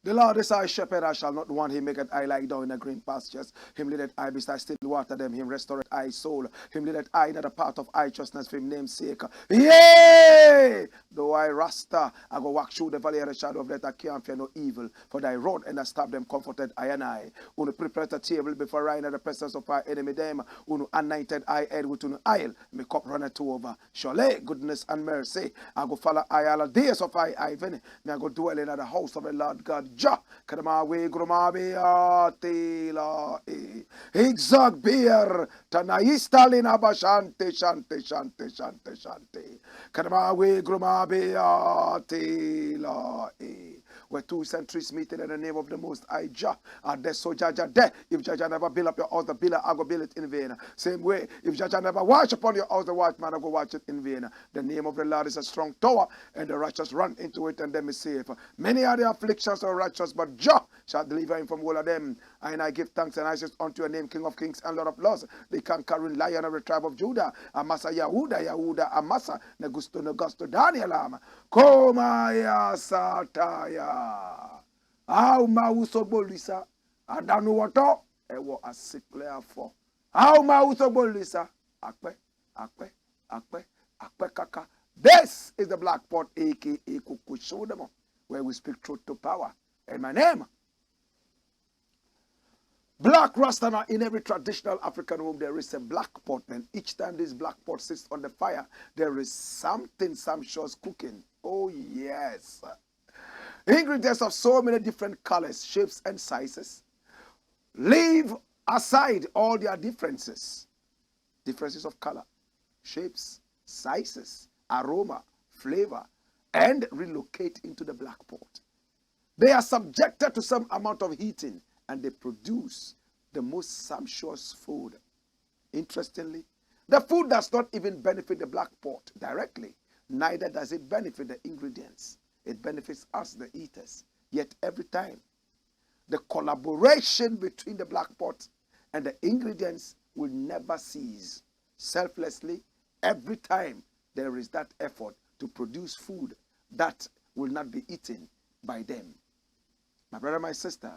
The Lord is our shepherd, I shall not want. Him maketh I lie down in the green pastures. Him leadeth I beside still water them. Him restoreth I soul. Him leadeth I in the path of righteousness for him name's sake. Yea! Though I rasta, I go walk through the valley of the shadow of death, I can't fear no evil. For thy rod and thy staff them comforted I and I. Who prepare a table before I in the presence of our enemy them. Who anointed I head with an oil. My cup runneth over. Surely goodness and mercy. I go follow I all the days of I Ivan. Me I go dwell in the house of the Lord God. Ja, Kadamawe Grumabe Atila Exag beer Tanaistalin Abashante Shante Shante Shante Shante Kadamawe Grumabe Atila where two centuries meeting in the name of the Most High Jah. And there's so Jaja there. If Jaja never build up your house, the builder, I go build it in vain. Same way, if Jaja never watch upon your house, the watchman, I go watch it in vain. The name of the Lord is a strong tower, and the righteous run into it, and them is safe. Many are the afflictions of righteous, but Jah shall deliver him from all of them. And I give thanks and I say unto your name, King of kings and Lord of lords, the conquering lion of the tribe of Judah, Amasa Yahuda, Amasa, Negusto, Daniel, Komaya Sataya. How mauso bolisa? Adanu wato? Ewo asikle afo. How mauso bolisa? Akpe kaka. This is the Black Pot, aka Kukushodemo, where we speak truth to power. And my name, Black Rasta. In every traditional African home, there is a black pot, and each time this black pot sits on the fire, there is something sumptuous cooking. Oh, yes. Ingredients of so many different colors, shapes, and sizes. Leave aside all their differences. Differences of color, shapes, sizes, aroma, flavor, and relocate into the black pot. They are subjected to some amount of heating, and they produce the most sumptuous food. Interestingly, the food does not even benefit the black pot directly, neither does it benefit the ingredients. It benefits us, the eaters. Yet every time, the collaboration between the black pot and the ingredients will never cease. Selflessly, every time there is that effort to produce food that will not be eaten by them. My brother, my sister,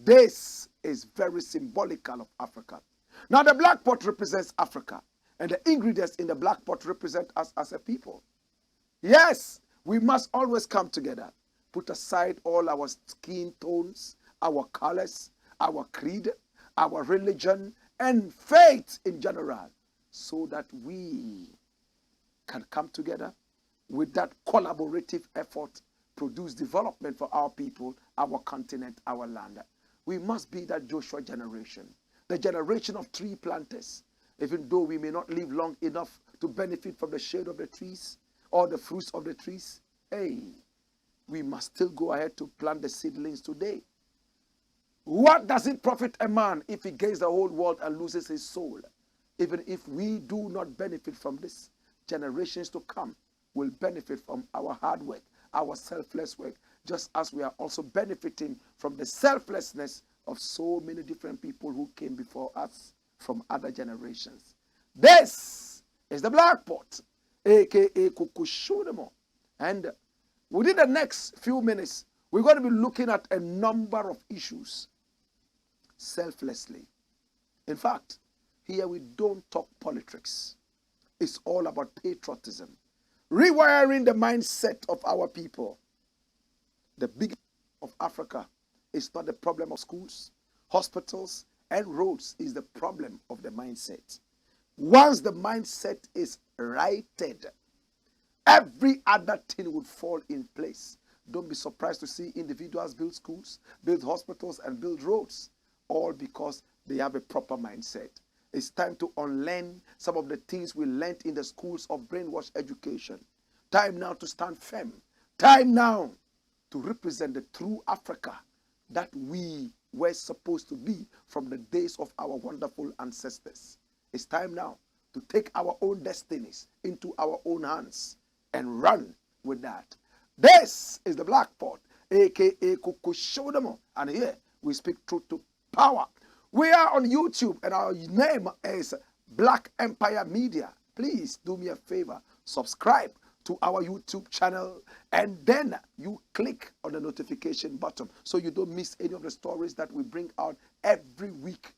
this is very symbolical of Africa. Now, the black pot represents Africa, and the ingredients in the black pot represent us as a people. Yes, we must always come together, put aside all our skin tones, our colors, our creed, our religion, and faith in general, so that we can come together with that collaborative effort, produce development for our people, our continent, our land. We must be that Joshua generation, the generation of tree planters. Even though we may not live long enough to benefit from the shade of the trees, or the fruits of the trees, hey, we must still go ahead to plant the seedlings today. What does it profit a man if he gains the whole world and loses his soul? Even if we do not benefit from this, generations to come will benefit from our hard work, our selfless work, just as we are also benefiting from the selflessness of so many different people who came before us from other generations. This is the Black Pot, aka Kukushudemo. And within the next few minutes, we're going to be looking at a number of issues selflessly. In fact, here we don't talk politics. It's all about patriotism, rewiring the mindset of our people. The big of Africa is not the problem of schools, hospitals, and roads is the problem of the mindset. Once the mindset is righted, every other thing would fall in place. Don't be surprised to see individuals build schools, build hospitals, and build roads, all because they have a proper mindset. It's time to unlearn some of the things we learned in the schools of brainwash education. Time now to stand firm. Time now to represent the true Africa that we were supposed to be from the days of our wonderful ancestors. It's time now to take our own destinies into our own hands and run with that. This is the Blakk Pot, aka Kukushodamo, and here we speak truth to power. We are on YouTube and our name is Blakk Empire Media. Please do me a favor, subscribe to our YouTube channel, and then you click on the notification button so you don't miss any of the stories that we bring out every week.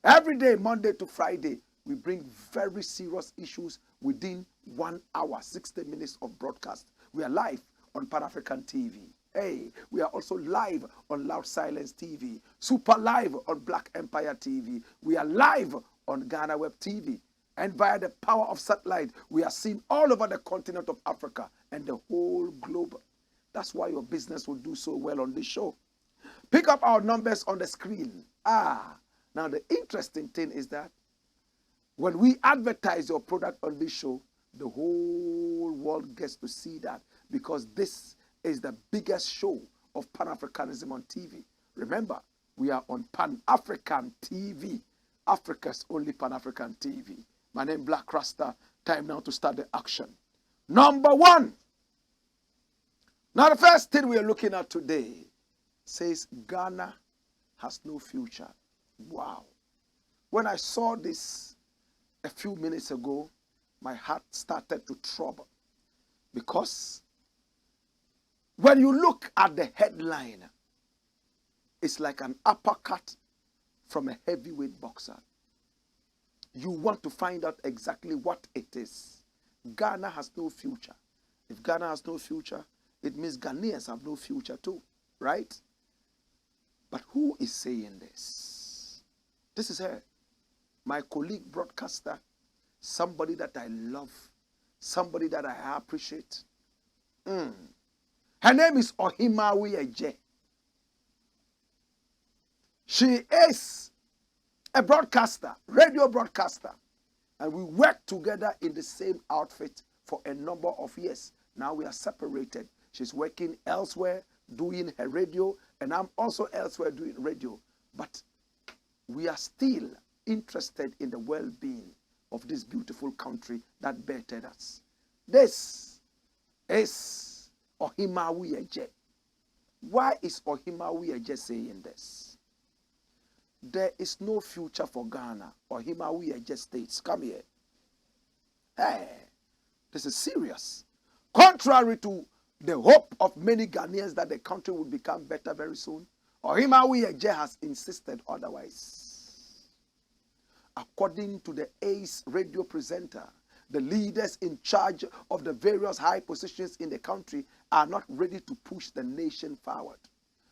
Every day, Monday to Friday, we bring very serious issues within 1 hour, 60 minutes of broadcast. We are live on Pan-African TV. Hey, we are also live on Loud Silence TV, super live on Blakk Empire TV. We are live on Ghana Web TV. And via the power of satellite, we are seen all over the continent of Africa and the whole globe. That's why your business will do so well on this show. Pick up our numbers on the screen. Now the interesting thing is that when we advertise your product on this show, the whole world gets to see that, because this is the biggest show of Pan-Africanism on TV. Remember, we are on Pan-African TV, Africa's only Pan-African TV. My name is Blakk Rasta. Time now to start the action. Number one. Now the first thing we are looking at today says Ghana has no future. Wow. When I saw this a few minutes ago, my heart started to trouble, because when you look at the headline, it's like an uppercut from a heavyweight boxer. You want to find out exactly what it is. Ghana has no future. If Ghana has no future, it means Ghanaians have no future too, right? But who is saying this? This is her, my colleague broadcaster, somebody that I love, somebody that I appreciate. Her name is Ohimawi Eje. She is a broadcaster, radio broadcaster, and we worked together in the same outfit for a number of years. Now we are separated. She's working elsewhere, doing her radio, and I'm also elsewhere doing radio. But we are still interested in the well-being of this beautiful country that bettered us. This is Ohimawi Eje. Why is Ohimawi Eje saying this? There is no future for Ghana. Ohimawi Eje states, come here. Hey, this is serious. Contrary to the hope of many Ghanaians that the country will become better very soon, Ohimawi Eje has insisted otherwise. According to the ACE radio presenter, the leaders in charge of the various high positions in the country are not ready to push the nation forward.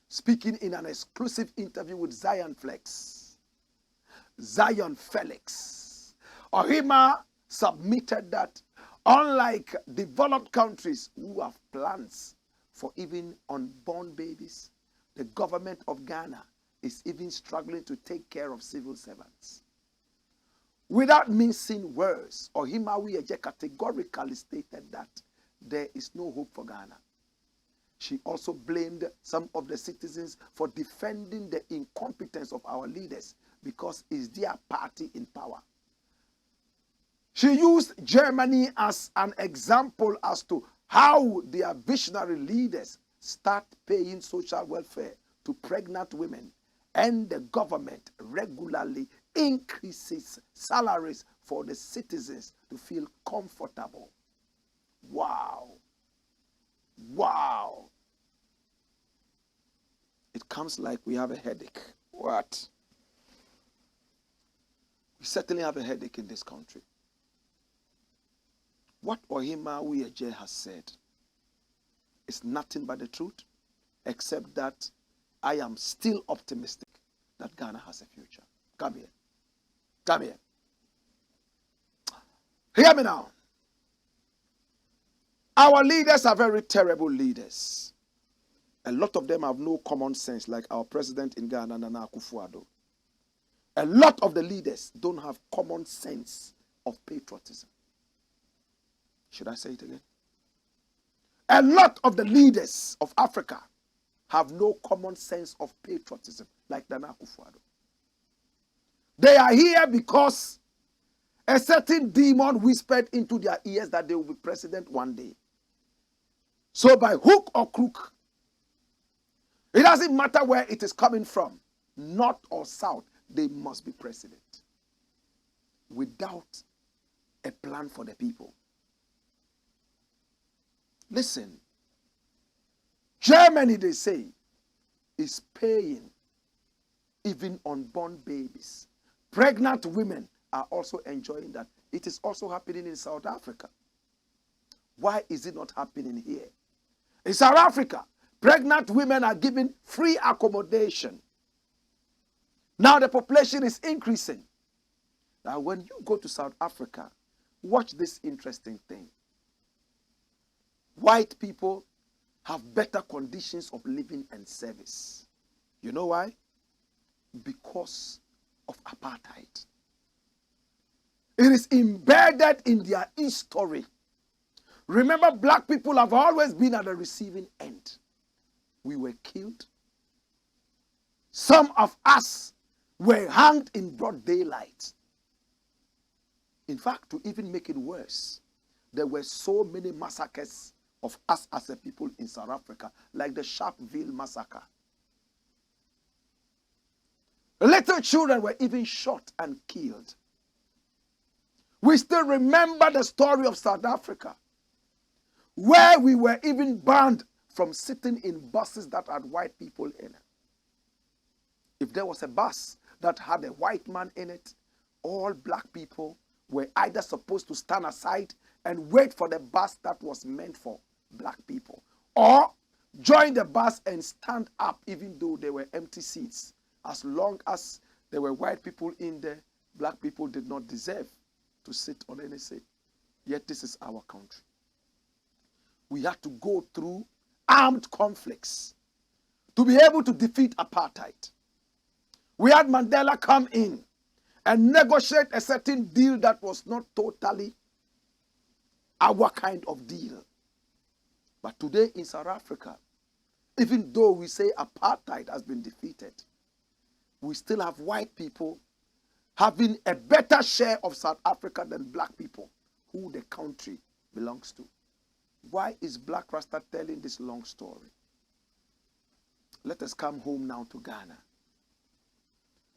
Speaking in an exclusive interview with Zion Felix, Ohima submitted that unlike developed countries who have plans for even unborn babies, the government of Ghana is even struggling to take care of civil servants. Without mincing words, Ohimawi Eje categorically stated that there is no hope for Ghana. She also blamed some of the citizens for defending the incompetence of our leaders because it's their party in power. She used Germany as an example as to how their visionary leaders start paying social welfare to pregnant women, and the government regularly increases salaries for the citizens to feel comfortable. Wow. Wow. It comes like we have a headache. What? We certainly have a headache in this country. What Ohimawi Eje has said is nothing but the truth, except that I am still optimistic that Ghana has a future. Come here. Come here. Hear me now. Our leaders are very terrible leaders. A lot of them have no common sense, like our president in Ghana, Nana Akufo-Addo. A lot of the leaders don't have common sense of patriotism. Should I say it again? A lot of the leaders of Africa have no common sense of patriotism, like Nana Akufo-Addo. They are here because a certain demon whispered into their ears that they will be president one day. So by hook or crook, it doesn't matter where it is coming from, north or south, they must be president. Without a plan for the people. Listen, Germany, they say, is paying even unborn babies. Pregnant women are also enjoying that. It is also happening in South Africa. Why is it not happening here? In South Africa, pregnant women are given free accommodation. Now the population is increasing. Now when you go to South Africa, watch this interesting thing. White people have better conditions of living and service. You know why? Because of apartheid. It is embedded in their history. Remember, black people have always been at the receiving end. We were killed. Some of us were hanged in broad daylight. In fact, to even make it worse, there were so many massacres of us as a people in South Africa, like the Sharpeville massacre. Little children were even shot and killed. We still remember the story of South Africa, where we were even banned from sitting in buses that had white people in it. If there was a bus that had a white man in it, all black people were either supposed to stand aside and wait for the bus that was meant for black people, or join the bus and stand up even though there were empty seats. As long as there were white people in there, black people did not deserve to sit on any seat. Yet this is our country. We had to go through armed conflicts to be able to defeat apartheid. We had Mandela come in and negotiate a certain deal that was not totally our kind of deal. But today in South Africa, even though we say apartheid has been defeated, we still have white people having a better share of South Africa than black people, who the country belongs to. Why is Blakk Rasta telling this long story? Let us come home now to Ghana.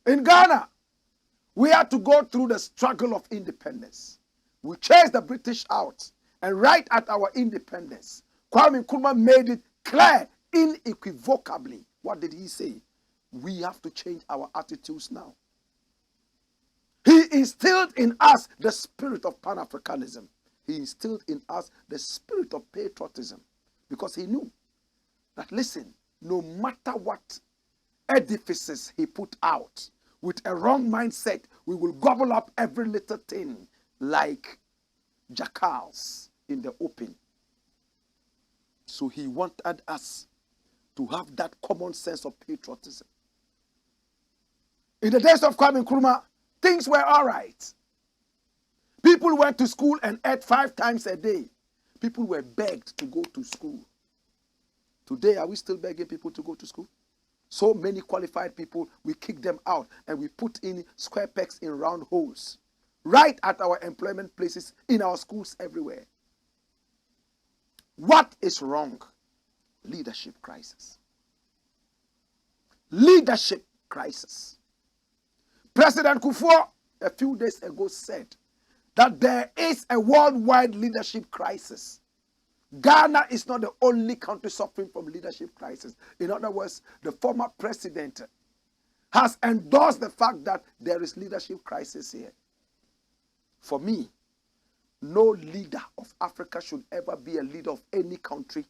In Ghana, we had to go through the struggle of independence. We chased the British out, and right at our independence, Kwame Nkrumah made it clear, unequivocably. What did he say? We have to change our attitudes now. He instilled in us the spirit of Pan-Africanism. He instilled in us the spirit of patriotism, because he knew that, listen, no matter what edifices he put out, with a wrong mindset, we will gobble up every little thing like jackals in the open. So he wanted us to have that common sense of patriotism. In the days of Kwame Nkrumah, things were all right. People went to school and ate 5 times a day. People were begged to go to school. Today, are we still begging people to go to school? So many qualified people, we kick them out and we put in square pegs in round holes. Right at our employment places, in our schools, everywhere. What is wrong? Leadership crisis. Leadership crisis. President Kufuor, a few days ago, said that there is a worldwide leadership crisis. Ghana is not the only country suffering from leadership crisis. In other words, the former president has endorsed the fact that there is leadership crisis here. For me, no leader of Africa should ever be a leader of any country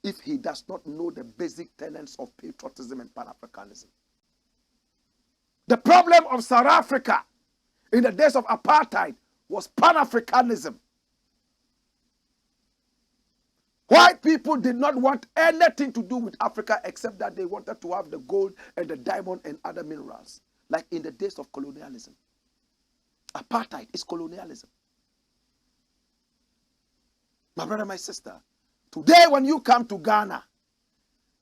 if he does not know the basic tenets of patriotism and Pan-Africanism. The problem of South Africa in the days of apartheid was Pan-Africanism. White people did not want anything to do with Africa except that they wanted to have the gold and the diamond and other minerals, like in the days of colonialism. Apartheid is colonialism. My brother, my sister, today when you come to Ghana,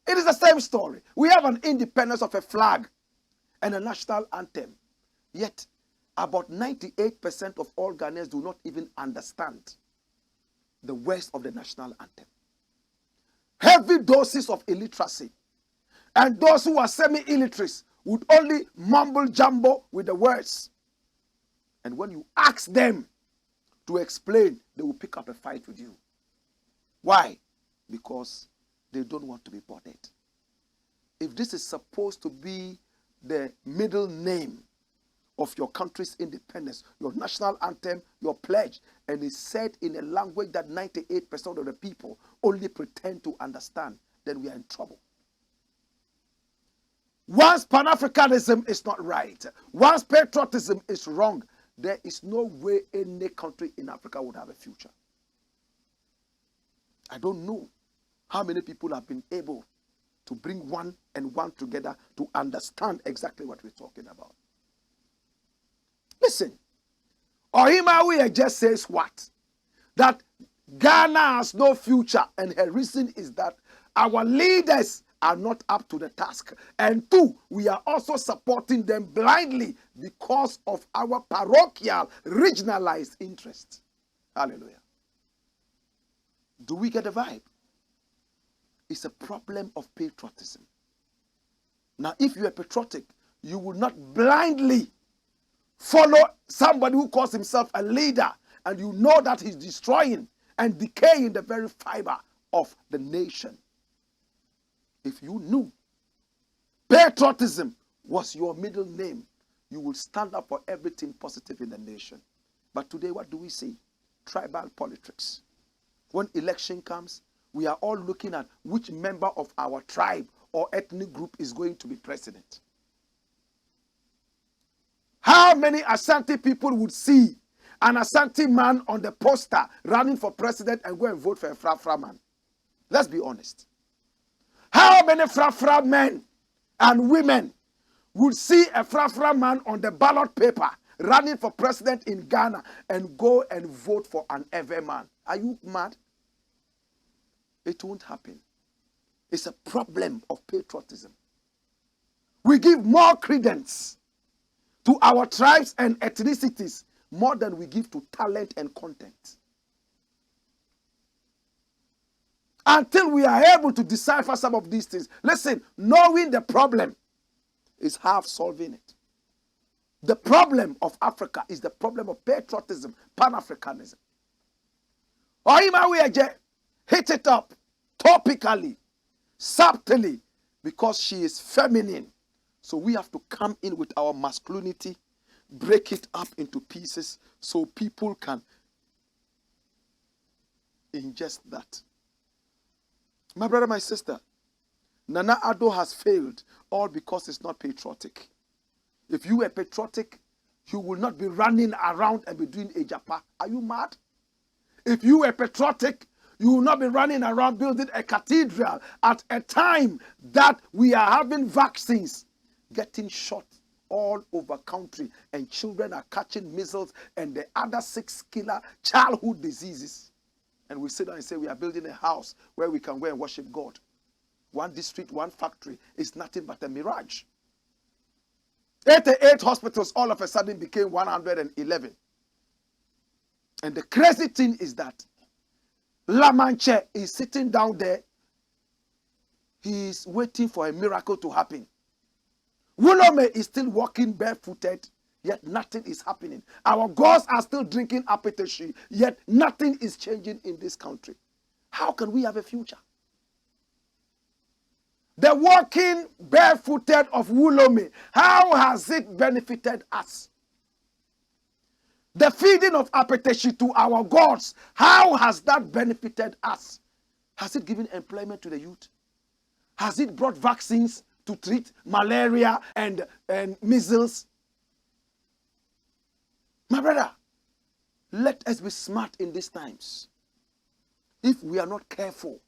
it is the same story. We have an independence of a flag and a national anthem. Yet, about 98% of all Ghanaians do not even understand the words of the national anthem. Heavy doses of illiteracy. And those who are semi-illiterate would only mumble jumbo with the words. And when you ask them to explain, they will pick up a fight with you. Why? Because they don't want to be bothered. If this is supposed to be the middle name of your country's independence, your national anthem, your pledge, and it's said in a language that 98% of the people only pretend to understand, then we are in trouble. Once Pan-Africanism is not right, once patriotism is wrong, there is no way any country in Africa would have a future. I don't know how many people have been able to bring one and one together to understand exactly what we're talking about. Listen, Ohimawe just says what? That Ghana has no future, and her reason is that our leaders are not up to the task. And two, we are also supporting them blindly because of our parochial, regionalized interests. Hallelujah. Do we get the vibe? It's a problem of patriotism. Now, if you are patriotic, you will not blindly follow somebody who calls himself a leader and you know that he's destroying and decaying the very fiber of the nation. If you knew patriotism was your middle name, you would stand up for everything positive in the nation. But today, what do we see? Tribal politics. When election comes, we are all looking at which member of our tribe or ethnic group is going to be president. How many Ashanti people would see an Ashanti man on the poster running for president and go and vote for a Frafra man? Let's be honest. How many Frafra men and women would see a Frafra man on the ballot paper running for president in Ghana and go and vote for an Ewe man? Are you mad? It won't happen. It's a problem of patriotism. We give more credence to our tribes and ethnicities more than we give to talent and content. Until we are able to decipher some of these things. Listen, knowing the problem is half solving it. The problem of Africa is the problem of patriotism, Pan-Africanism. Ohimawe hit it up topically, subtly, because she is feminine. So we have to come in with our masculinity, break it up into pieces so people can ingest that. My brother, my sister, Nana Addo has failed all because it's not patriotic. If you were patriotic, you will not be running around and be doing a japa. Are you mad? If you were patriotic, you will not be running around building a cathedral at a time that we are having vaccines getting shot all over country and children are catching measles and the other 6 killer childhood diseases. And we sit down and say we are building a house where we can go and worship God. One district, one factory is nothing but a mirage. 88 hospitals all of a sudden became 111. And the crazy thing is that La Manche is sitting down there. He is waiting for a miracle to happen. Wulome is still walking barefooted, yet nothing is happening. Our gods are still drinking apetashi, yet nothing is changing in this country. How can we have a future? The walking barefooted of Wulome, how has it benefited us? The feeding of apetashi to our gods, how has that benefited us? Has it given employment to the youth? Has it brought vaccines to treat malaria and measles. My brother, let us be smart in these times. If we are not careful,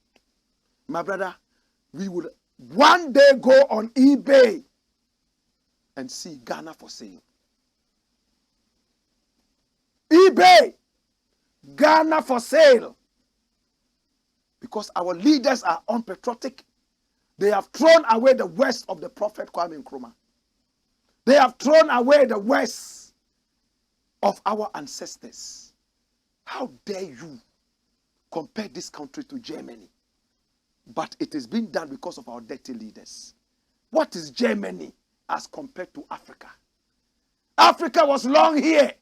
my brother, we will one day go on eBay and see Ghana for sale. eBay, Ghana for sale. Because our leaders are unpatriotic. They have thrown away the words of the prophet Kwame Nkrumah. They have thrown away the words of our ancestors. How dare you compare this country to Germany? But it is being done because of our dirty leaders. What is Germany as compared to Africa? Africa was long here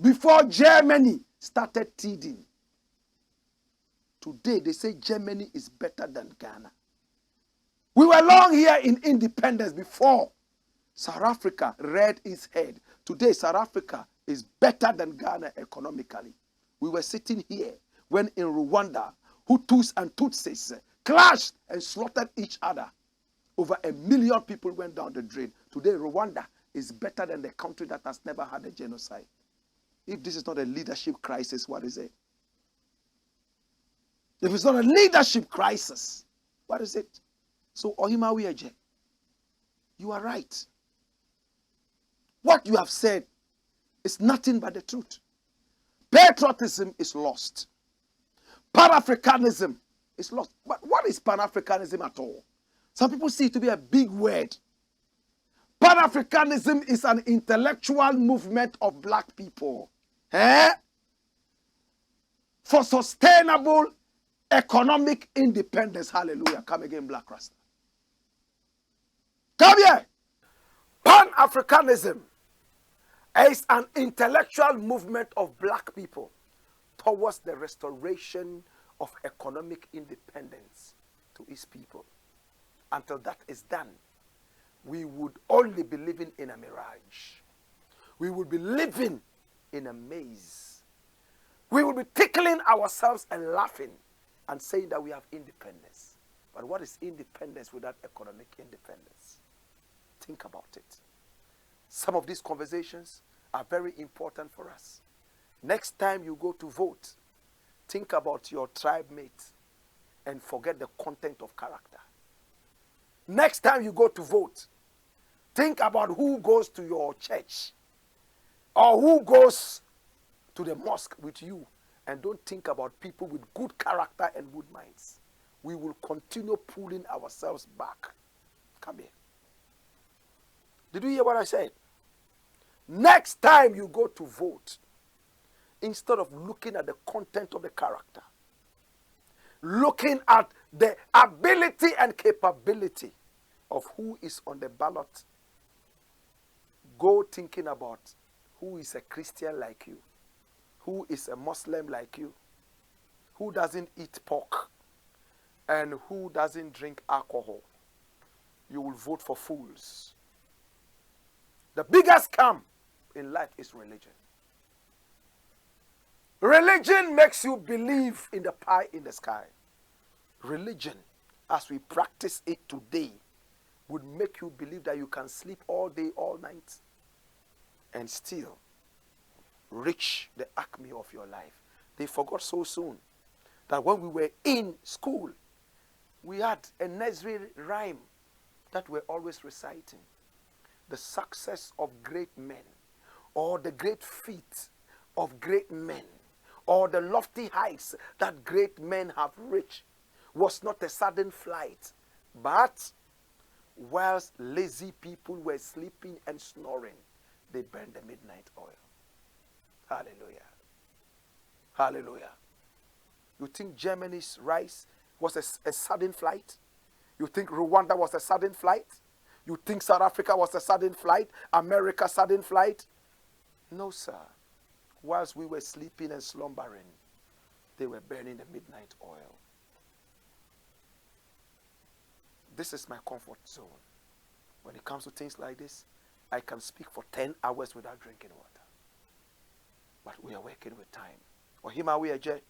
before Germany started teething. Today, they say Germany is better than Ghana. We were long here in independence before South Africa reared its head. Today, South Africa is better than Ghana economically. We were sitting here when in Rwanda, Hutus and Tutsis clashed and slaughtered each other. Over 1 million people went down the drain. Today, Rwanda is better than the country that has never had a genocide. If this is not a leadership crisis, what is it? If it's not a leadership crisis, what is it? So, Ohima Wiyeje, you are right. What you have said is nothing but the truth. Patriotism is lost. Pan-Africanism is lost. But what is Pan-Africanism at all? Some people see it to be a big word. Pan-Africanism is an intellectual movement of black people. For sustainable economic independence. Hallelujah. Come again, Black Rasta. Come here. Pan-Africanism is an intellectual movement of black people towards the restoration of economic independence to its people. Until that is done, we would only be living in a mirage. We would be living in a maze. We will be tickling ourselves and laughing and saying that we have independence. But what is independence without economic independence? Think about it. Some of these conversations are very important for us. Next time you go to vote, think about your tribe mate and forget the content of character. Next time you go to vote, think about who goes to your church or who goes to the mosque with you, and don't think about people with good character and good minds. We will continue pulling ourselves back. Come here. Did you hear what I said? Next time you go to vote, instead of looking at the content of the character, looking at the ability and capability of who is on the ballot, go thinking about who is a Christian like you, who is a Muslim like you, who doesn't eat pork, and who doesn't drink alcohol. You will vote for fools. The biggest scam in life is religion. Religion makes you believe in the pie in the sky. Religion, as we practice it today, would make you believe that you can sleep all day, all night, and still reach the acme of your life. They forgot so soon that when we were in school, we had a nursery rhyme that we're always reciting. The success of great men, or the great feat of great men, or the lofty heights that great men have reached, was not a sudden flight, but whilst lazy people were sleeping and snoring, they burned the midnight oil. Hallelujah. Hallelujah. You think Germany's rise was a sudden flight? You think Rwanda was a sudden flight? You think South Africa was a sudden flight? America sudden flight? No, sir. Whilst we were sleeping and slumbering, they were burning the midnight oil. This is my comfort zone. When it comes to things like this, I can speak for 10 hours without drinking water. But we are working with time. Ohima Wiyeje,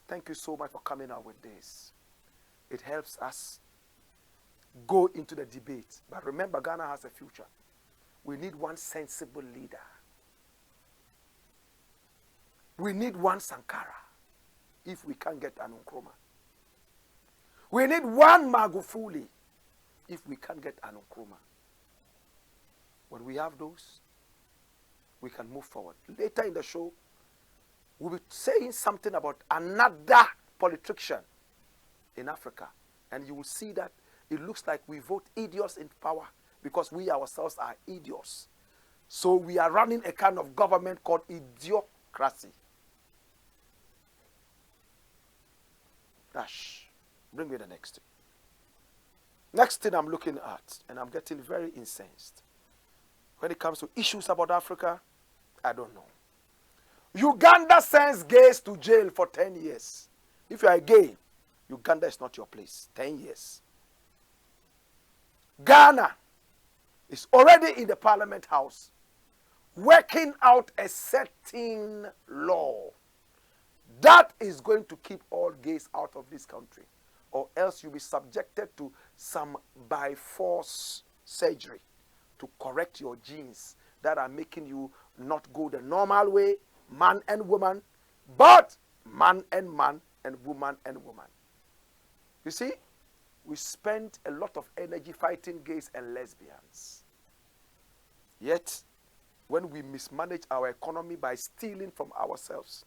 thank you so much for coming out with this. It helps us go into the debate. But remember, Ghana has a future. We need one sensible leader. We need one Sankara if we can't get an Nkrumah. We need one Magufuli if we can't get an Nkrumah. When we have those, we can move forward. Later in the show, we'll be saying something about another politician in Africa. And you will see that it looks like we vote idiots in power because we ourselves are idiots. So we are running a kind of government called idiocracy. Dash. Bring me the next thing. Next thing I'm looking at, and I'm getting very incensed. When it comes to issues about Africa, I don't know. Uganda sends gays to jail for 10 years. If you are a gay, Uganda is not your place. 10 years. Ghana is already in the Parliament House working out a certain law that is going to keep all gays out of this country, or else you'll be subjected to some by force surgery to correct your genes that are making you not go the normal way, man and woman, but man and woman and woman. You see, we spend a lot of energy fighting gays and lesbians. Yet, when we mismanage our economy by stealing from ourselves,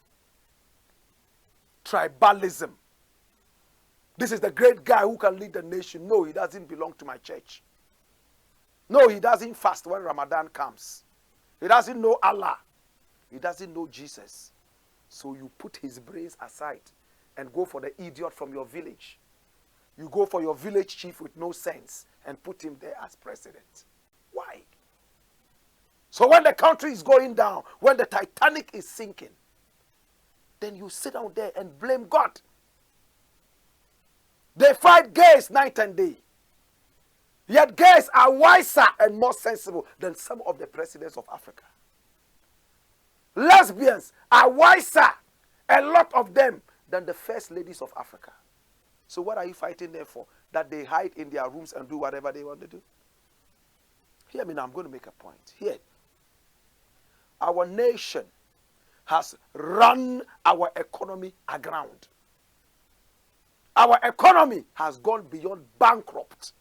tribalism, this is the great guy who can lead the nation. No, he doesn't belong to my church. No, he doesn't fast when Ramadan comes. He doesn't know Allah. He doesn't know Jesus. So you put his brains aside and go for the idiot from your village. You go for your village chief with no sense and put him there as president. Why? So when the country is going down, when the Titanic is sinking, then you sit down there and blame God. They fight gays night and day. Yet gays are wiser and more sensible than some of the presidents of Africa. Lesbians are wiser, a lot of them, than the first ladies of Africa. So what are you fighting there for? That they hide in their rooms and do whatever they want to do? Hear me now, I'm going to make a point. Here, our nation has run our economy aground. Our economy has gone beyond bankrupt.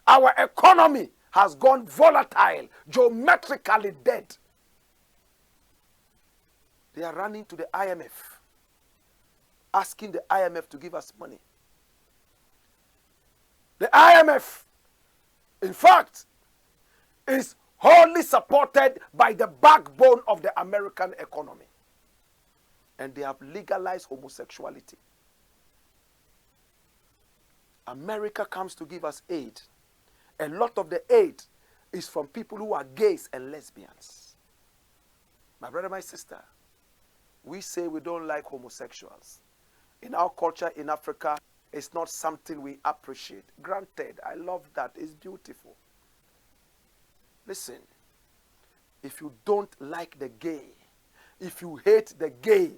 Our economy has gone volatile, geometrically dead. They are running to the IMF, asking the IMF to give us money. The IMF, in fact, is wholly supported by the backbone of the American economy. And they have legalized homosexuality. America comes to give us aid. A lot of the aid is from people who are gays and lesbians. My brother, my sister, we say we don't like homosexuals. In our culture in Africa, it's not something we appreciate. Granted, I love that. It's beautiful. Listen, if you don't like the gay, if you hate the gay,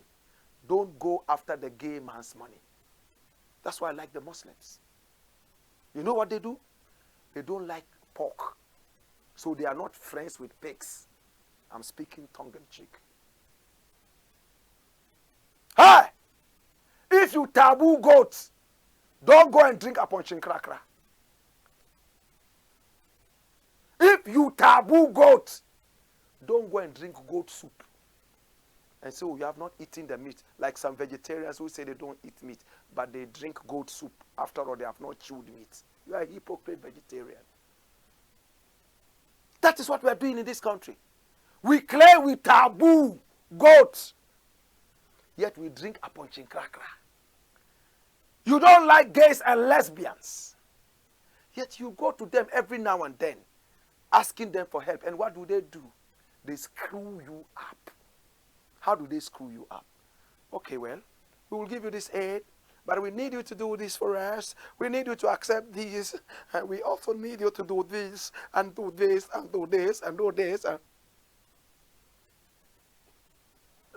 don't go after the gay man's money. That's why I like the Muslims. You know what they do? They don't like pork. So they are not friends with pigs. I'm speaking tongue in cheek. Hey! If you taboo goats, don't go and drink upon chinkrakra. If you taboo goat, don't go and drink goat soup. And so you have not eaten the meat, like some vegetarians who say they don't eat meat, but they drink goat soup. After all, they have not chewed meat. You are a hypocrite vegetarian. That is what we are doing in this country. We claim we taboo goats, yet we drink upon chinkrakra. You don't like gays and lesbians, yet you go to them every now and then, asking them for help. And what do? They screw you up. How do they screw you up? Okay, well, we will give you this aid, but we need you to do this for us. We need you to accept this, and we also need you to do this, and do this, and do this, and do this.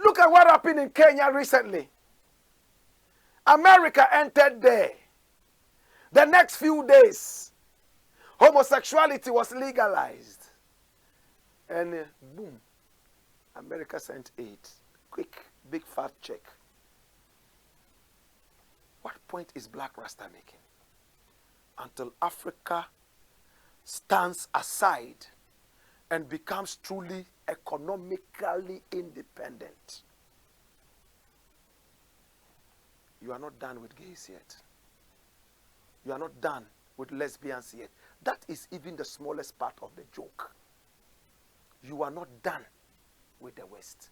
Look at what happened in Kenya recently. America entered there. The next few days, homosexuality was legalized. And boom, America sent aid. Quick, big fat check. What point is Blakk Rasta making? Until Africa stands aside and becomes truly economically independent. You are not done with gays yet. You are not done with lesbians yet. That is even the smallest part of the joke. You are not done with the West.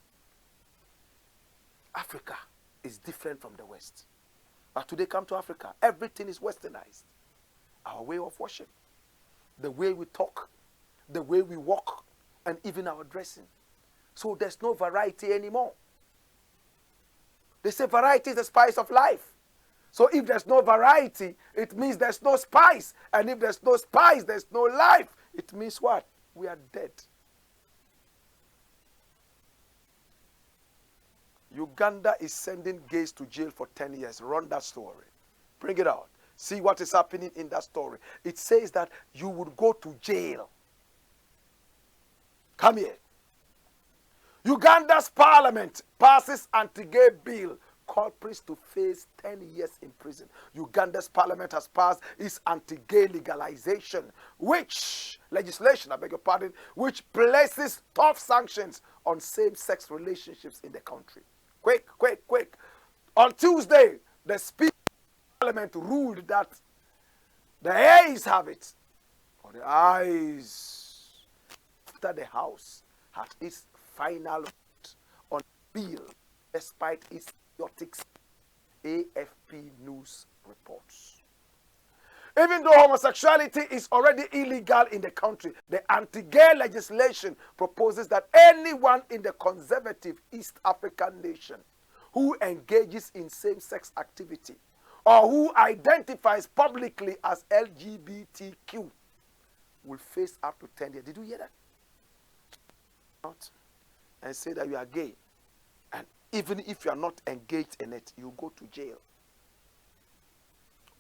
Africa is different from the West. But today, come to Africa, everything is westernized. Our way of worship, the way we talk, the way we walk, and even our dressing. So there's no variety anymore. They say variety is the spice of life. So if there's no variety, it means there's no spice. And if there's no spice, there's no life. It means what? We are dead. Uganda is sending gays to jail for 10 years. Run that story. Bring it out. See what is happening in that story. It says that you would go to jail. Come here. Uganda's parliament passes anti-gay bill. Culprits to face 10 years in prison. Uganda's parliament has passed its anti-gay legalization, legislation, I beg your pardon, which places tough sanctions on same-sex relationships in the country. Quick, quick, quick. On Tuesday, the Speaker of Parliament ruled that the ayes have it, or the ayes, after the House had its final vote on the bill, despite its idiotic AFP News reports. Even though homosexuality is already illegal in the country, the anti-gay legislation proposes that anyone in the conservative East African nation who engages in same-sex activity or who identifies publicly as LGBTQ will face up to 10 years. Did you hear that? And say that you are gay. And even if you are not engaged in it, you go to jail.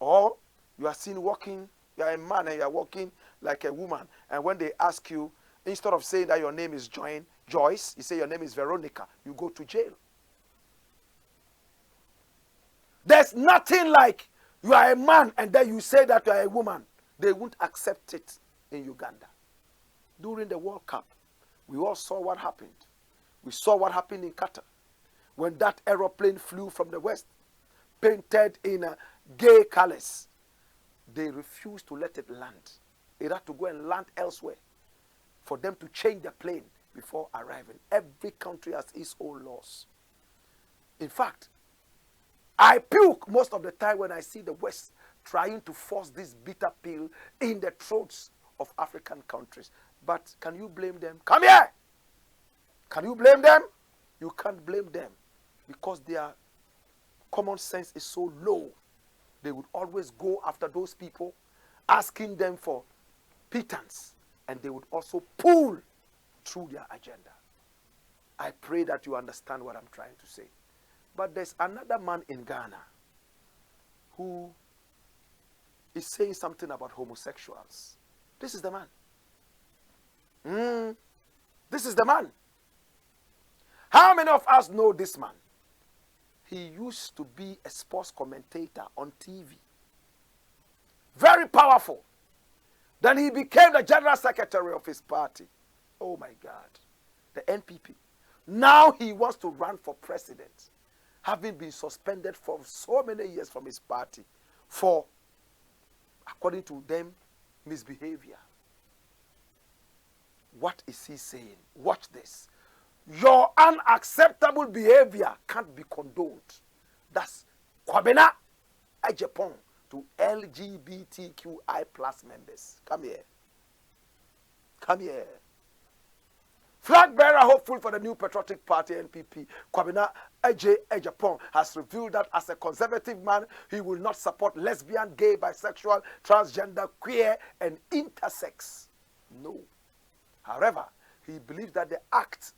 Or you are seen walking, you are a man and you are walking like a woman. And when they ask you, instead of saying that your name is Joyce, you say your name is Veronica, you go to jail. There's nothing like you are a man and then you say that you are a woman. They won't accept it in Uganda. During the World Cup, we all saw what happened. We saw what happened in Qatar when that aeroplane flew from the West, painted in gay colors. They refused to let it land. It had to go and land elsewhere for them to change the plane before arriving. Every country has its own laws. In fact, I puke most of the time when I see the West trying to force this bitter pill in the throats of African countries. But can you blame them? Come here! Can you blame them? You can't blame them because their common sense is so low. They would always go after those people, asking them for pittance, and they would also pull through their agenda. I pray that you understand what I'm trying to say. But there's another man in Ghana who is saying something about homosexuals. This is the man. This is the man. How many of us know this man? He used to be a sports commentator on TV. Very powerful. Then he became the general secretary of his party. Oh my God. The NPP. Now he wants to run for president, having been suspended for so many years from his party for, according to them, misbehavior. What is he saying? Watch this. Your unacceptable behavior can't be condoned. That's Kwabena Japan to LGBTQI plus members. Come here. Come here. Flag bearer hopeful for the new Patriotic Party NPP, Kwabena Japan, has revealed that as a conservative man, he will not support lesbian, gay, bisexual, transgender, queer, and intersex. No. However, he believes that the act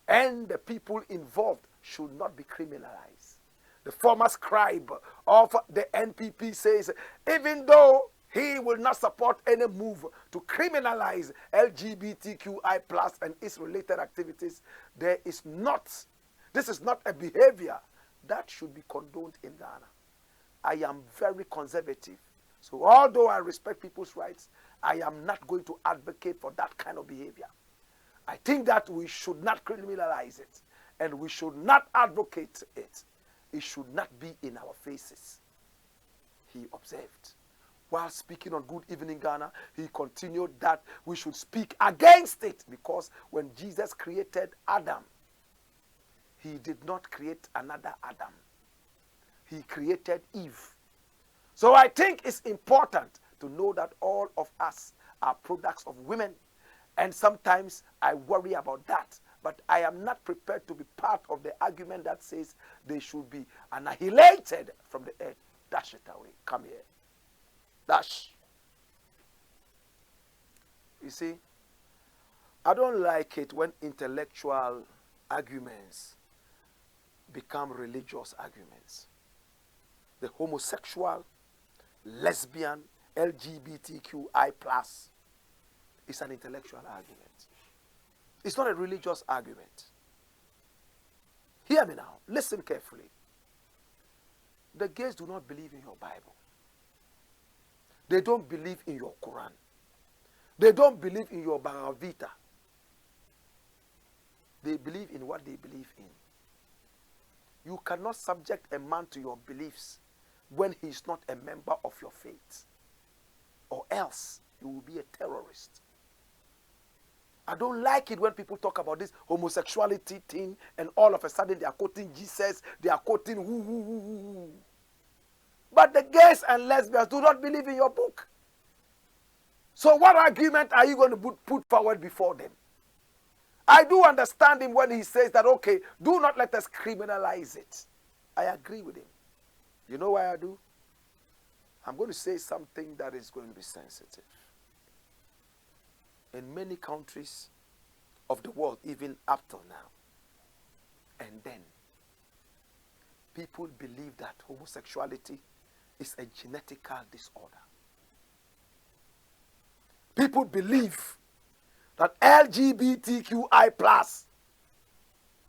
and the people involved should not be criminalized. the former scribe of the NPP, says even though he will not support any move to criminalize LGBTQI plus and its related activities, this is not a behavior that should be condoned in Ghana. I am very conservative. So although I respect people's rights, I am not going to advocate for that kind of behavior. I think that we should not criminalize it, and we should not advocate it. It should not be in our faces, he observed. While speaking on Good Evening Ghana, he continued that we should speak against it, because when Jesus created Adam, he did not create another Adam. He created Eve. So I think it's important to know that all of us are products of women. And sometimes I worry about that. But I am not prepared to be part of the argument that says they should be annihilated from the earth. Dash it away. Come here. Dash. You see, I don't like it when intellectual arguments become religious arguments. The homosexual, lesbian, LGBTQI plus is an intellectual argument. It's not a religious argument. Hear me now. Listen carefully. The gays do not believe in your Bible. They don't believe in your Quran. They don't believe in your Bhagavad Gita. They believe in what they believe in. You cannot subject a man to your beliefs when he is not a member of your faith, or else you will be a terrorist. I don't like it when people talk about this homosexuality thing and all of a sudden they are quoting Jesus, they are quoting who. But the gays and lesbians do not believe in your book. So what argument are you going to put forward before them? I do understand him when he says that, okay, do not let us criminalize it. I agree with him. You know why I do? I'm going to say something that is going to be sensitive. In many countries of the world, even up till now, and then, people believe that homosexuality is a genetical disorder. People believe that LGBTQI plus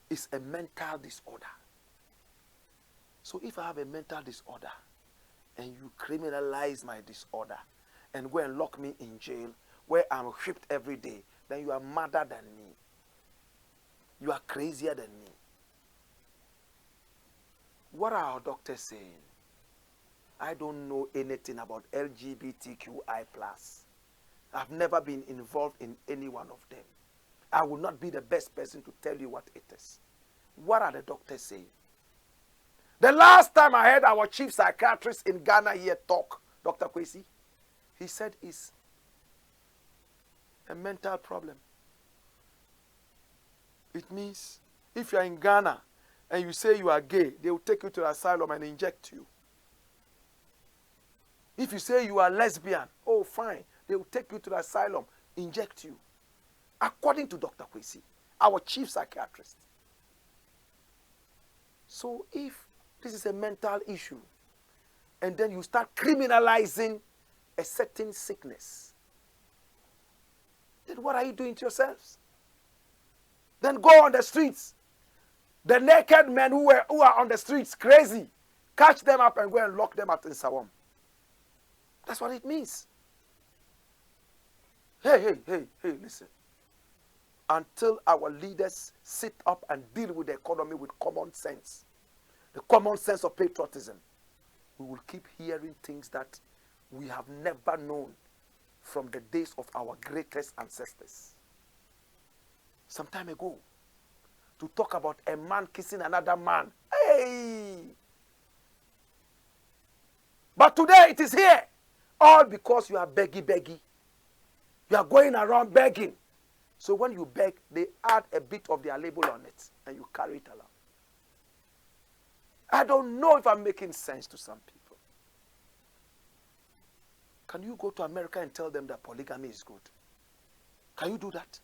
is a mental disorder. So if I have a mental disorder and you criminalize my disorder and go and lock me in jail where I'm whipped every day, then you are madder than me. You are crazier than me. What are our doctors saying? I don't know anything about LGBTQI plus. I've never been involved in any one of them. I will not be the best person to tell you what it is. What are the doctors saying? The last time I heard our chief psychiatrist in Ghana here talk, Dr. Kwesi, he said it's a mental problem. It means if you are in Ghana and you say you are gay, they will take you to the asylum and inject you. If you say you are lesbian, oh fine, they will take you to the asylum, inject you. According to Dr. Kwesi, our chief psychiatrist. So if this is a mental issue, and then you start criminalizing a certain sickness, then what are you doing to yourselves? Then go on the streets. The naked men who are on the streets, crazy, catch them up and go and lock them up in Sawam. That's what it means. Hey, listen. Until our leaders sit up and deal with the economy with common sense, the common sense of patriotism, we will keep hearing things that we have never known from the days of our greatest ancestors. Some time ago, to talk about a man kissing another man. Hey! But today it is here. All because you are beggy. You are going around begging. So when you beg, they add a bit of their label on it and you carry it along. I don't know if I'm making sense to some people. Can you go to America and tell them that polygamy is good? Can you do that?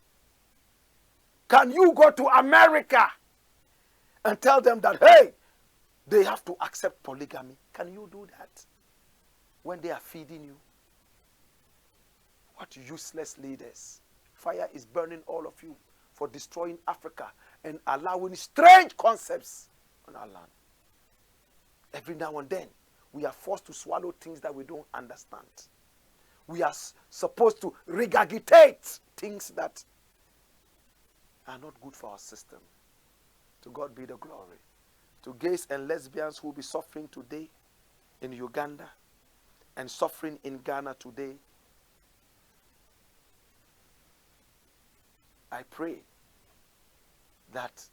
Can you go to America and tell them that, hey, They have to accept polygamy. Can you do that when they are feeding you? What useless leaders. Fire is burning all of you for destroying Africa and allowing strange concepts on our land. Every now and then, we are forced to swallow things that we don't understand. We are supposed to regurgitate things that are not good for our system. To God be the glory. To gays and lesbians who will be suffering today in Uganda and suffering in Ghana today, I pray that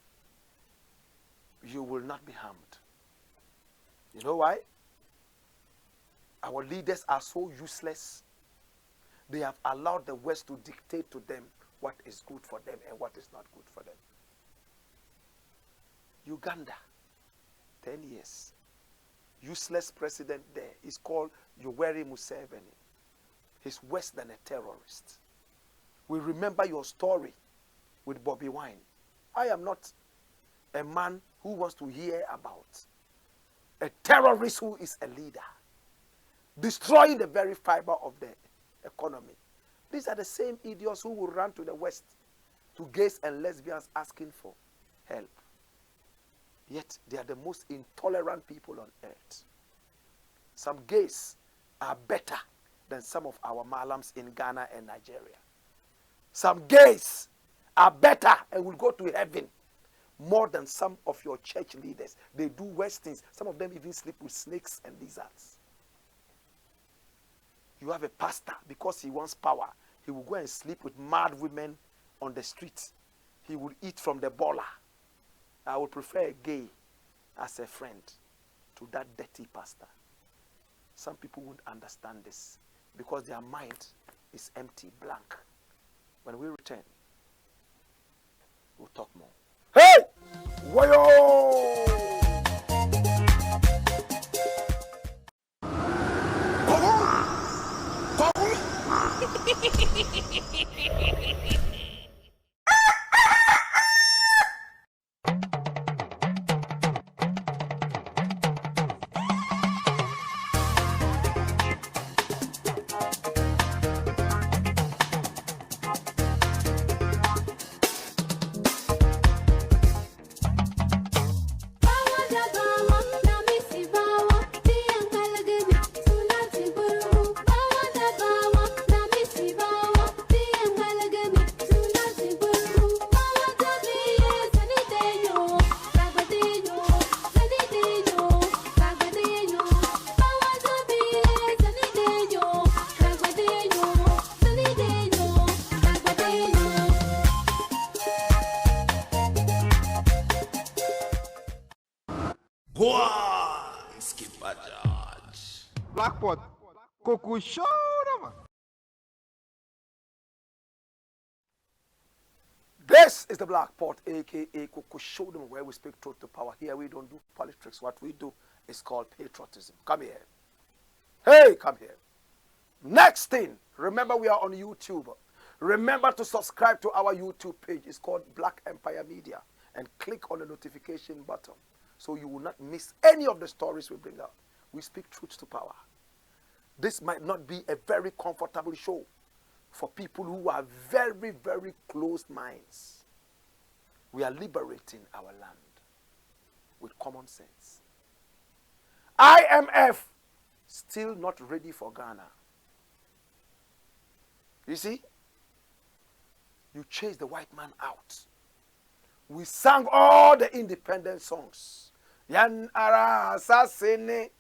you will not be harmed. You know why? Our leaders are so useless. They have allowed the West to dictate to them what is good for them and what is not good for them. Uganda, 10 years. Useless president there is called Yoweri Museveni. He's worse than a terrorist. We remember your story with Bobby Wine. I am not a man who wants to hear about a terrorist who is a leader, destroying the very fiber of the economy. These are the same idiots who will run to the West, to gays and lesbians asking for help. Yet they are the most intolerant people on earth. Some gays are better than some of our malams in Ghana and Nigeria. Some gays are better and will go to heaven more than some of your church leaders. They do worse things. Some of them even sleep with snakes and lizards. You have a pastor, because he wants power, he will go and sleep with mad women on the street. He will eat from the baller. I would prefer a gay as a friend to that dirty pastor. Some people won't understand this because their mind is empty, blank. When we return, we'll talk more. Hey! Wayo! Blackpot, Coco show them. This is the Black Pot, aka Coco Show them, where we speak truth to power. Here we don't do politics. What we do is called patriotism. Come here. Hey, come here. Next thing, remember we are on YouTube. Remember to subscribe to our YouTube page. It's called Black Empire Media. And click on the notification button so you will not miss any of the stories we bring out. We speak truth to power. This might not be a very comfortable show for people who are very, very closed minds. We are liberating our land with common sense. IMF still not ready for Ghana. You see? You chase the white man out. We sang all the independent songs. Yan ara assassine.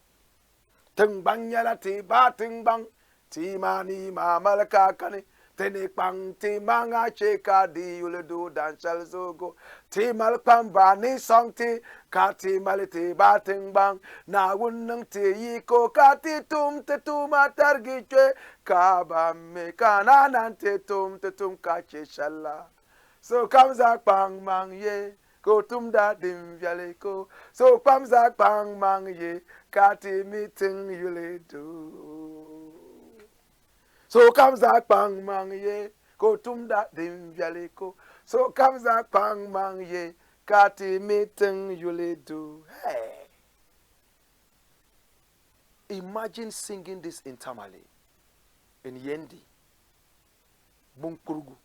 Ting bang yala ti ba ting bang. Ti mani ma malaka kani. Tene pang ti manga cheka di yule do dan shall so go. Ti mal pang ba ni song ti. Ka ti mali ti ba ting bang. Na wunang ti yiko ka ti tum te tum atargi chwe. Ka ba me ka na nan te tum ka che shala. So comes a bang mang ye. Go tum da dim vyale ko. So comes a bang mang ye. Kati meeting yule do. So comes a bang mang ye. Go tum da dim vyale ko. So comes a bang mang ye. Kati meeting yule do. Hey. Imagine singing this in Tamale, in Yendi, Bunkurugu,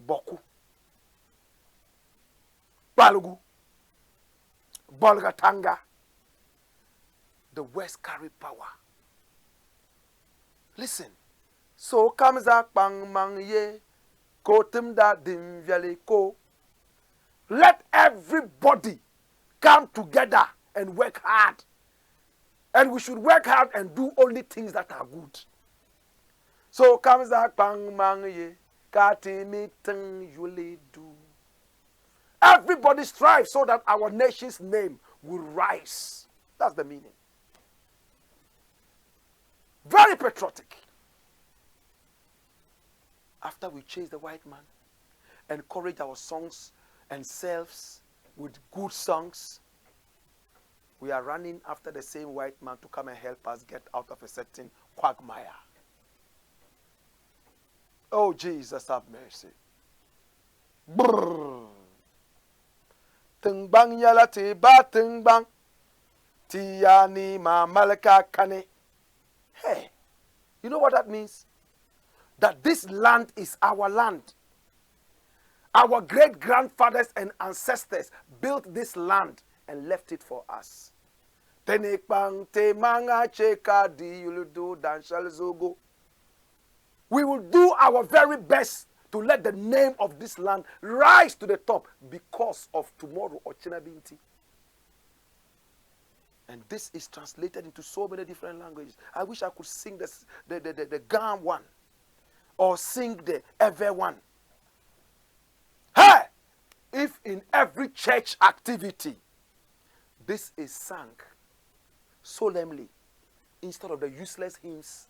Boku, Balugu, Bolgatanga. The West carry power. Listen. So comes a bang mang ye, ko tim da dim vyale ko. Let everybody come together and work hard. And we should work hard and do only things that are good. So comes a bang mang ye, kati meeting yule do. Everybody strive so that our nation's name will rise. That's the meaning. Very patriotic. After we chase the white man, encourage our songs and selves with good songs, we are running after the same white man to come and help us get out of a certain quagmire. Oh, Jesus, have mercy. Brrr. Tingbang yala ti ba tingbang. Tiyani ma malaka kane. Hey, you know what that means? That this land is our land. Our great-grandfathers and ancestors built this land and left it for us. We will do our very best to let the name of this land rise to the top because of tomorrow or Chinabinti. And this is translated into so many different languages. I wish I could sing the Gam one or sing the Ever one. Hey! If in every church activity this is sung solemnly, instead of the useless hymns,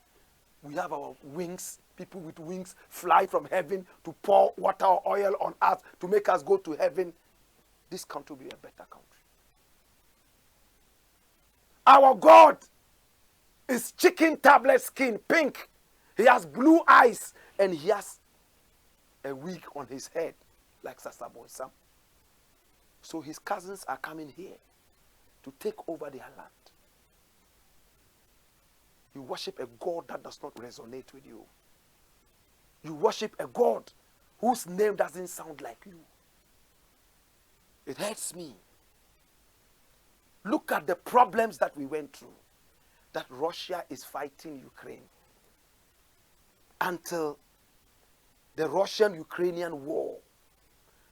we have our wings, people with wings fly from heaven to pour water or oil on us to make us go to heaven, this country will be a better country. Our God is chicken tablet skin, pink. He has blue eyes and he has a wig on his head like Sasabo Sam. So his cousins are coming here to take over their land. You worship a God that does not resonate with you. You worship a God whose name doesn't sound like you. It hurts me. Look at the problems that we went through. That Russia is fighting Ukraine. Until the Russian-Ukrainian war,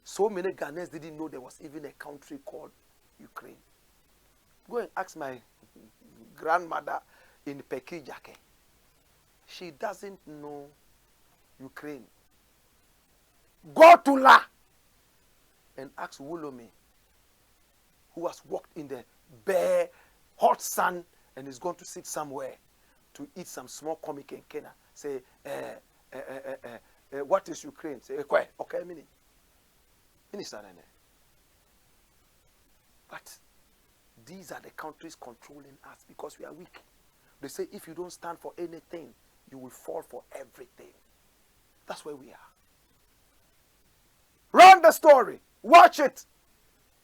so many Ghanaians didn't know there was even a country called Ukraine. Go and ask my grandmother in Pekijake. She doesn't know Ukraine. Go to La and ask Wolomi, who has walked in the bare, hot sun and is going to sit somewhere to eat some small comic in Kenya. Say, what is Ukraine? Say, okay, mini. But these are the countries controlling us because we are weak. They say if you don't stand for anything, you will fall for everything. That's where we are. Run the story. Watch it.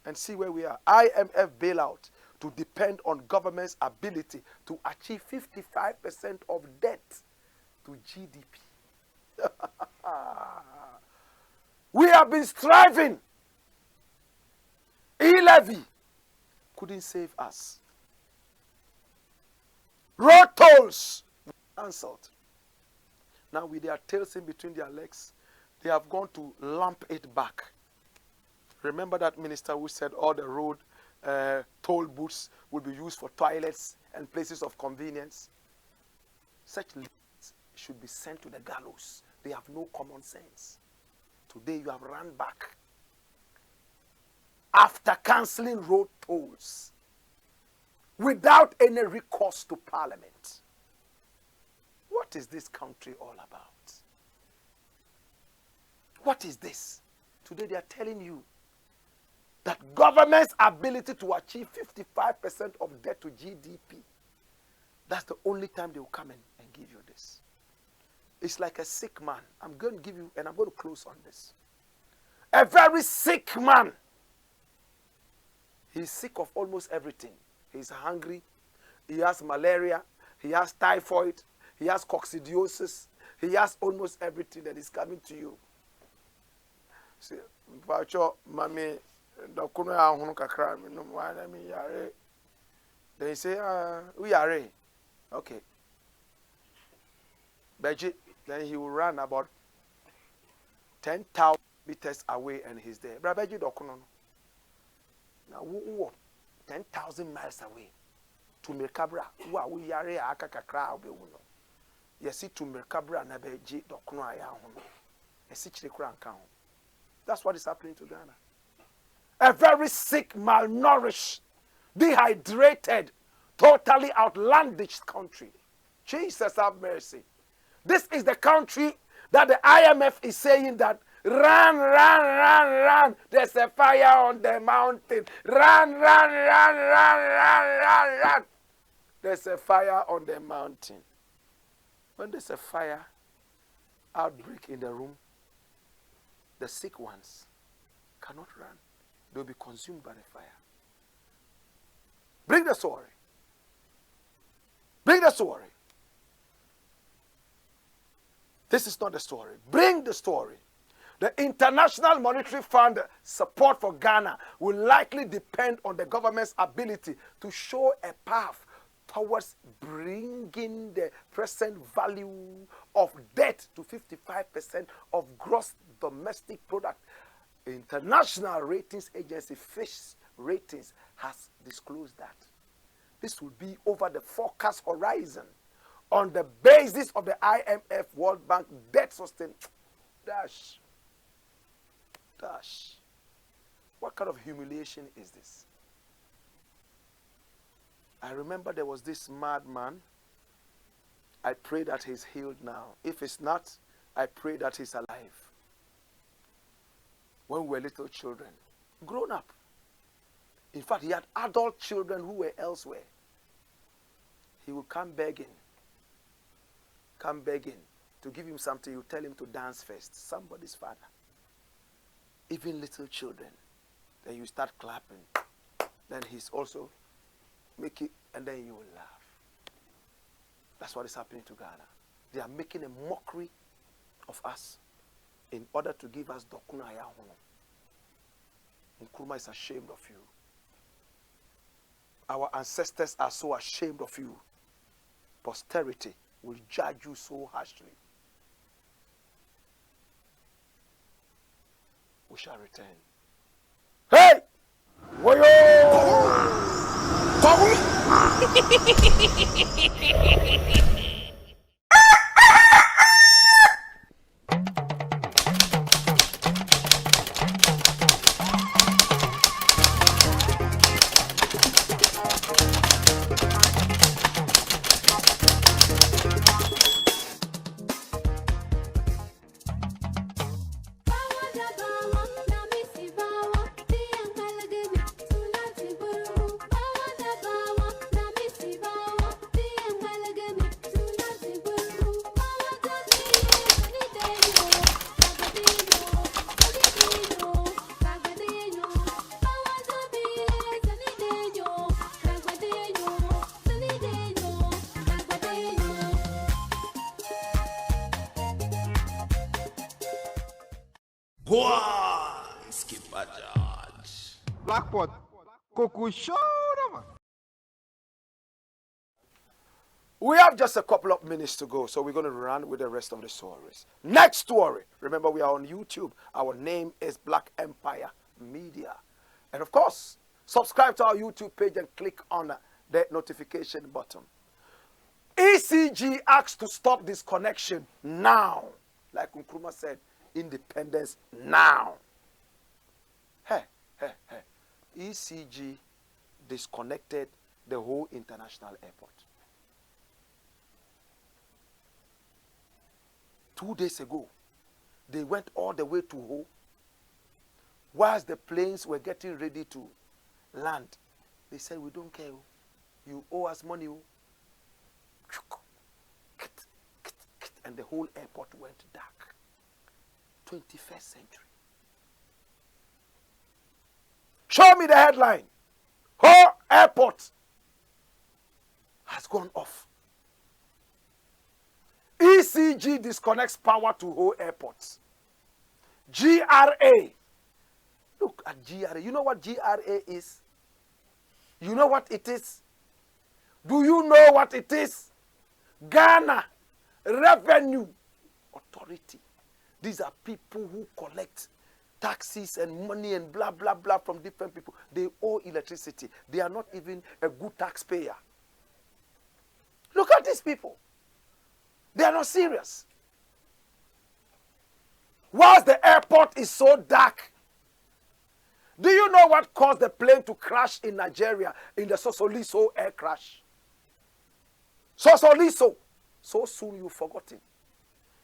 And see where we are. IMF bailout to depend on government's ability to achieve 55% of debt to GDP. We have been striving. E-levy couldn't save us. Road tolls cancelled. Now with their tails in between their legs, they have gone to lump it back. Remember that minister who said all the road toll booths will be used for toilets and places of convenience? Such leaders should be sent to the gallows. They have no common sense. Today you have run back after cancelling road tolls without any recourse to parliament. What is this country all about? What is this? Today they are telling you that government's ability to achieve 55% of debt to GDP, that's the only time they will come and give you this. It's like a sick man. I'm going to give you, and I'm going to close on this. A very sick man. He's sick of almost everything. He's hungry. He has malaria. He has typhoid. He has coccidiosis. He has almost everything that is coming to you. See, mami, dokuno ya hunu kakra mi no wana mi yare. They say, we are. Okay. Beji, then he will run about 10,000 meters away and he's there. Brabeji dokuno. Now, what? 10,000 miles away. To Mercabra. Wa we yare aka kakra obe uno. Yesi to Mercabra na beji dokuno aya hono. Esi chire kura nka ho. That's what is happening to Ghana. A very sick, malnourished, dehydrated, totally outlandish country. Jesus have mercy. This is the country that the IMF is saying that run, run, run, run. There's a fire on the mountain. Run, run, run, run, run, run, run. There's a fire on the mountain. When there's a fire outbreak in the room, the sick ones cannot run. They'll be consumed by the fire. Bring the story. Bring the story. This is not the story. Bring the story. The International Monetary Fund support for Ghana will likely depend on the government's ability to show a path towards bringing the present value of debt to 55% of gross domestic product. International ratings agency Fitch Ratings has disclosed that. This will be over the forecast horizon on the basis of the IMF World Bank debt sustain. Dash. What kind of humiliation is this? I remember there was this madman. I pray that he's healed now. If it's not, I pray that he's alive. When we were little children, grown up. In fact, he had adult children who were elsewhere. He would come begging to give him something. You tell him to dance first. Somebody's father. Even little children. Then you start clapping. Then he's also making, and then you will laugh. That's what is happening to Ghana. They are making a mockery of us in order to give us Dokuna Ayahono. Nkrumah is ashamed of you. Our ancestors are so ashamed of you. Posterity will judge you so harshly. We shall return. Hey! Woyo! Blakk, Coco show, man. We have just a couple of minutes to go, so we're going to run with the rest of the stories. Next story. Remember, we are on YouTube. Our name is Black Empire Media. And of course, subscribe to our YouTube page and click on the notification button. ECG asks to stop disconnection now. Like Nkrumah said, independence now. Hey. ECG disconnected the whole international airport. 2 days ago, they went all the way to Ho. Whilst the planes were getting ready to land, they said, we don't care. You owe us money. And the whole airport went dark. 21st century. Show me the headline. Ho Airport. has gone off. ECG disconnects power to whole airports. GRA. Look at GRA. You know what GRA is? You know what it is? Do you know what it is? Ghana Revenue Authority. These are people who collect taxes and money and blah, blah, blah from different people. They owe electricity. They are not even a good taxpayer. Look at these people. They are not serious. Whilst the airport is so dark, do you know what caused the plane to crash in Nigeria in the Sosoliso air crash? Sosoliso. So soon you've forgotten.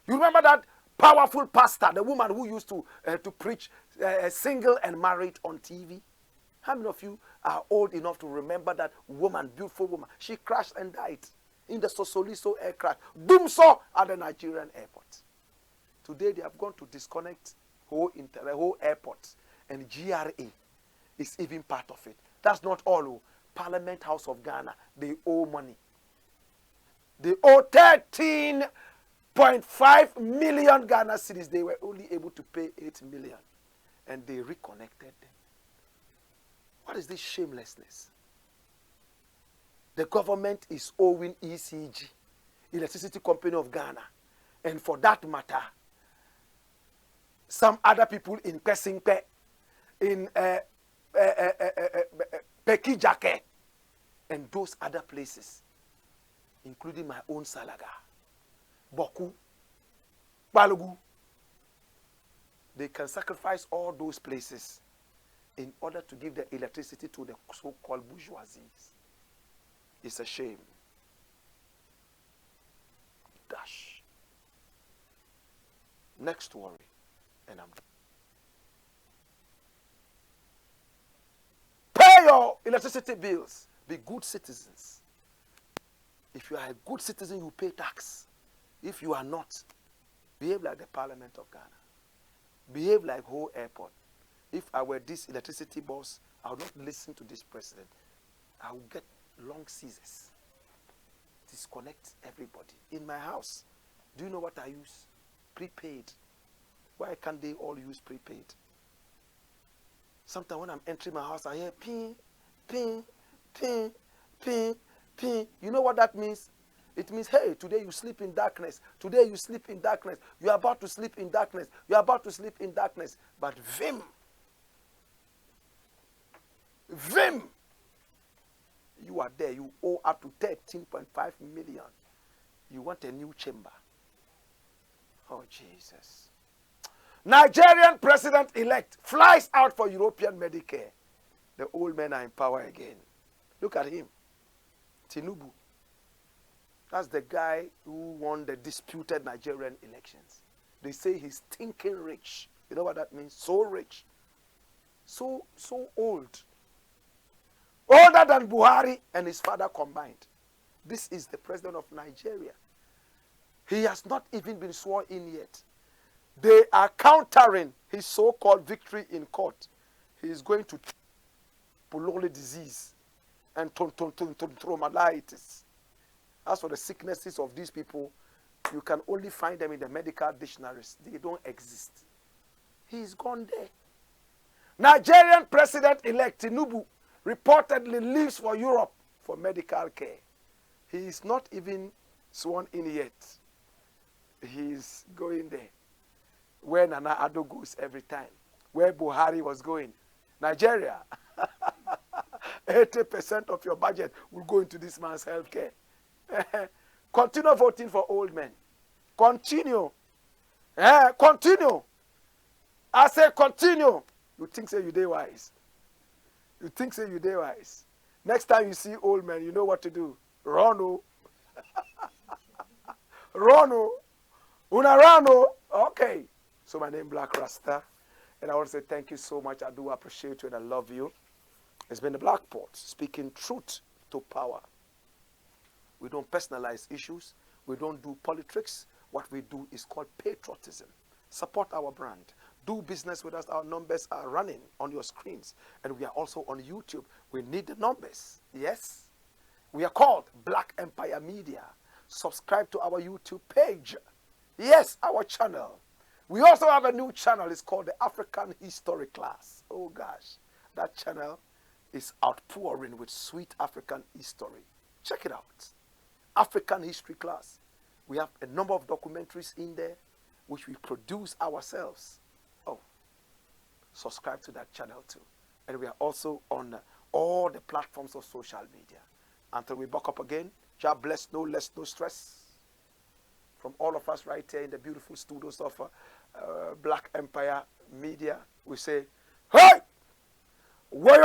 You remember that powerful pastor, the woman who used to preach single and married on TV? How many of you are old enough to remember that woman, beautiful woman? She crashed and died in the Sosoliso air crash. Dumso at the Nigerian airport. Today they have gone to disconnect the whole airport, and GRA is even part of it. That's not all. Parliament House of Ghana, they owe money. They owe 13.5 million Ghana cedis. They were only able to pay 8 million, and they reconnected them. What is this shamelessness? The government is owing ECG, Electricity Company of Ghana, and for that matter, some other people in Pesingpe, in Pekijake, and those other places, including my own Salaga, Boku, Balugu. They can sacrifice all those places in order to give the electricity to the so-called bourgeoisie. It's a shame. Dash. Next worry. And I'm pay your electricity bills. Be good citizens. If you are a good citizen, you pay tax. If you are not, behave like the Parliament of Ghana. Behave like whole airport. If I were this electricity boss, I would not listen to this president. I will get long seizures. Disconnect everybody. In my house, do you know what I use? Prepaid. Why can't they all use prepaid? Sometimes when I'm entering my house, I hear ping, ping, ping, ping, ping. You know what that means? It means, hey, today you sleep in darkness. Today you sleep in darkness. You are about to sleep in darkness. You are about to sleep in darkness. But Vim, you are there. You owe up to 13.5 million. You want a new chamber. Oh, Jesus. Nigerian president-elect flies out for European Medicare. The old men are in power again. Look at him. Tinubu. That's the guy who won the disputed Nigerian elections. They say he's stinking rich. You know what that means? So rich. So old. Older than Buhari and his father combined. This is the president of Nigeria. He has not even been sworn in yet. They are countering his so-called victory in court. He is going to pulmonary disease and traumatitis. As for the sicknesses of these people, you can only find them in the medical dictionaries. They don't exist. He's gone there. Nigerian president-elect Tinubu reportedly leaves for Europe for medical care. He is not even sworn in yet. He is going there. Where Nana Addo goes every time. Where Buhari was going. Nigeria. 80% of your budget will go into this man's health care. Continue voting for old men. Continue. Continue. I say continue. You think say you dey wise. You think say you dey wise. Next time you see old men, you know what to do. Run, oh. Run, oh. Una run, oh. Okay. So my name is Blakk Rasta. And I want to say thank you so much. I do appreciate you and I love you. It's been the Blakk Pot, speaking truth to power. We don't personalize issues. We don't do politics. What we do is called patriotism. Support our brand. Do business with us. Our numbers are running on your screens. And we are also on YouTube. We need the numbers. Yes. We are called Black Empire Media. Subscribe to our YouTube page. Yes, our channel. We also have a new channel. It's called the African History Class. Oh gosh, that channel is outpouring with sweet African history. Check it out. African History Class. We have a number of documentaries in there which we produce ourselves. Oh, subscribe to that channel too. And we are also on all the platforms of social media. Until we buck up again, God bless, no less, no stress. From all of us right here in the beautiful studios of Black Empire Media, we say, hey! Wayo!